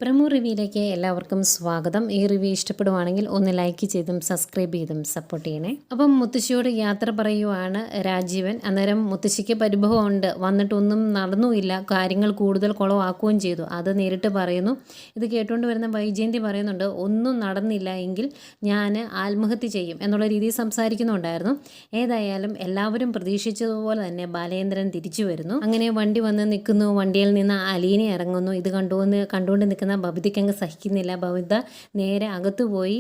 Promo റിവ്യൂയിലേക്ക് എല്ലാവർക്കും സ്വാഗതം. ഈ റിവ്യൂ ഇഷ്ടപ്പെടുവാണെങ്കിൽ ഒന്ന് ലൈക്ക് ചെയ്തും സബ്സ്ക്രൈബ് ചെയ്തും സപ്പോർട്ട് ചെയ്യണേ. അപ്പം മുത്തശ്ശിയോട് യാത്ര പറയുവാണ് രാജീവൻ. അന്നേരം മുത്തശ്ശിക്ക് പരിഭവമുണ്ട്, വന്നിട്ടൊന്നും നടന്നുമില്ല, കാര്യങ്ങൾ കൂടുതൽ കുളമാക്കുകയും ചെയ്തു. അത് നേരിട്ട് പറയുന്നു. ഇത് കേട്ടുകൊണ്ട് വരുന്ന വൈജയന്തി പറയുന്നുണ്ട്, ഒന്നും നടന്നില്ല എങ്കിൽ ഞാൻ ആത്മഹത്യ ചെയ്യും എന്നുള്ള രീതിയിൽ സംസാരിക്കുന്നുണ്ടായിരുന്നു. ഏതായാലും എല്ലാവരും പ്രതീക്ഷിച്ചതുപോലെ തന്നെ ബാലേന്ദ്രൻ തിരിച്ചു വരുന്നു. അങ്ങനെ വണ്ടി വന്ന് നിൽക്കുന്നു. വണ്ടിയിൽ നിന്ന് അലീന ഇറങ്ങുന്നു. ഇത് കണ്ടുകൊണ്ട് നിൽക്കുന്ന ബബിതയ്ക്ക് അങ്ങ് സഹിക്കുന്നില്ല. ബബിത നേരെ അകത്ത് പോയി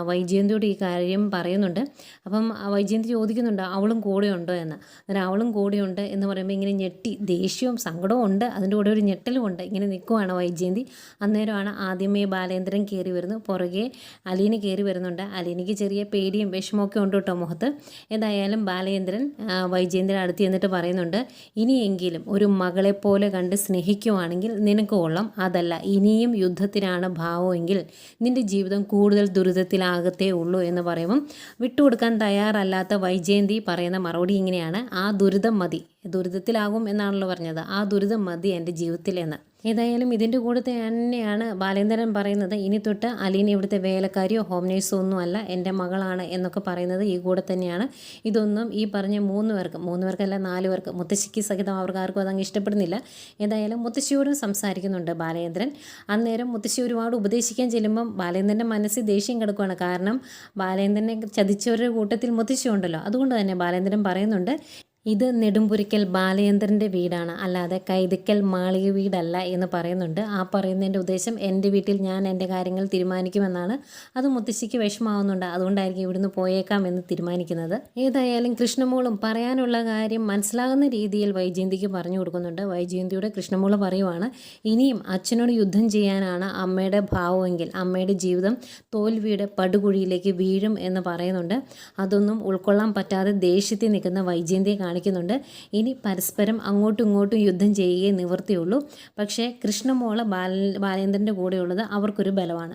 വൈജയന്തിയോട് ഈ കാര്യം പറയുന്നുണ്ട്. അപ്പം വൈജയന്തി ചോദിക്കുന്നുണ്ട്, അവളും കൂടെയുണ്ടോ എന്ന്. അന്നേരം അവളും കൂടെയുണ്ട് എന്ന് പറയുമ്പോൾ ഇങ്ങനെ ഞെട്ടി, ദേഷ്യവും സങ്കടവും ഉണ്ട്, അതിൻ്റെ കൂടെ ഒരു ഞെട്ടലും ഉണ്ട്. ഇങ്ങനെ നിൽക്കുവാണ് വൈജയന്തി. അന്നേരമാണ് ആദ്യമേ ബാലേന്ദ്രൻ കയറി വരുന്നു. പുറകെ അലീന കയറി വരുന്നുണ്ട്. അലീനയ്ക്ക് ചെറിയ പേടിയും വിഷമമൊക്കെ ഉണ്ട് കേട്ടോ മുഖത്ത്. ഏതായാലും ബാലേന്ദ്രൻ വൈജയന്തിയുടെ അടുത്ത് ചെന്നിട്ട് പറയുന്നുണ്ട്, ഇനിയെങ്കിലും ഒരു മകളെപ്പോലെ കണ്ട് സ്നേഹിക്കുവാണെങ്കിൽ നിനക്ക് കൊള്ളാം. അതല്ല ഇനിയും യുദ്ധത്തിനാണ് ഭാവമെങ്കിൽ നിന്റെ ജീവിതം കൂടുതൽ ദുരിതത്തിലാകത്തേ ഉള്ളൂ എന്ന് പറയുമ്പം വിട്ടുകൊടുക്കാൻ തയ്യാറല്ലാത്ത വൈജയന്തി പറയുന്ന മറുപടി ഇങ്ങനെയാണ്, ആ ദുരിതം മതി, ദുരിതത്തിലാകും എന്നാണല്ലോ പറഞ്ഞത്, ആ ദുരിതം മതി എൻ്റെ ജീവിതത്തിൽ എന്ന്. ഏതായാലും ഇതിൻ്റെ കൂടെ തന്നെയാണ് ബാലേന്ദ്രൻ പറയുന്നത്, ഇനി തൊട്ട് അലീന ഇവിടുത്തെ വേലക്കാരിയോ ഹോം നേഴ്സോ ഒന്നും അല്ല, എൻ്റെ മകളാണ് എന്നൊക്കെ പറയുന്നത് ഈ കൂടെ തന്നെയാണ്. ഇതൊന്നും ഈ പറഞ്ഞ മൂന്ന് പേർക്കല്ല 4 പേർക്ക്, മുത്തശ്ശിക്ക് സഹിതം അവർക്ക് ആർക്കും അതങ്ങ് ഇഷ്ടപ്പെടുന്നില്ല. ഏതായാലും മുത്തശ്ശിയോടും സംസാരിക്കുന്നുണ്ട് ബാലേന്ദ്രൻ. അന്നേരം മുത്തശ്ശി ഒരുപാട് ഉപദേശിക്കാൻ ചെല്ലുമ്പം ബാലേന്ദ്രൻ്റെ മനസ്സിൽ ദേഷ്യം കിടക്കുകയാണ്. കാരണം ബാലേന്ദ്രനെ ചതിച്ചവരുടെ കൂട്ടത്തിൽ മുത്തശ്ശി ഉണ്ടല്ലോ. അതുകൊണ്ട് തന്നെ ബാലേന്ദ്രൻ പറയുന്നുണ്ട്, ഇത് നെടുമ്പുരിക്കൽ ബാലചന്ദ്രൻ്റെ വീടാണ്, അല്ലാതെ കൈതക്കൽ മാളിക വീടല്ല എന്ന് പറയുന്നുണ്ട്. ആ പറയുന്നതിൻ്റെ ഉദ്ദേശം എൻ്റെ വീട്ടിൽ ഞാൻ എൻ്റെ കാര്യങ്ങൾ തീരുമാനിക്കുമെന്നാണ്. അത് മുത്തശ്ശിക്ക് വിഷമാവുന്നുണ്ട്. അതുകൊണ്ടായിരിക്കും ഇവിടുന്ന് പോയേക്കാം എന്ന് തീരുമാനിക്കുന്നത്. ഏതായാലും കൃഷ്ണമോളും പറയാനുള്ള കാര്യം മനസ്സിലാകുന്ന രീതിയിൽ വൈജയന്തിക്ക് പറഞ്ഞു കൊടുക്കുന്നുണ്ട്. വൈജയന്തിയുടെ കൃഷ്ണമോള് പറയുവാണ്, ഇനിയും അച്ഛനോട് യുദ്ധം ചെയ്യാനാണ് അമ്മയുടെ ഭാവമെങ്കിൽ അമ്മയുടെ ജീവിതം തോൽവിയുടെ പടുകുഴിയിലേക്ക് വീഴും എന്ന് പറയുന്നുണ്ട്. അതൊന്നും ഉൾക്കൊള്ളാൻ പറ്റാതെ ദേഷ്യത്തിൽ നിൽക്കുന്ന വൈജയന്തിയെ കാണിക്കുന്നുണ്ട്. ഇനി പരസ്പരം അങ്ങോട്ടും ഇങ്ങോട്ടും യുദ്ധം ചെയ്യുകയേ നിവൃത്തിയുള്ളൂ. പക്ഷേ കൃഷ്ണമോള് ബാലേന്ദ്രൻ്റെ കൂടെയുള്ളത് അവർക്കൊരു ബലമാണ്.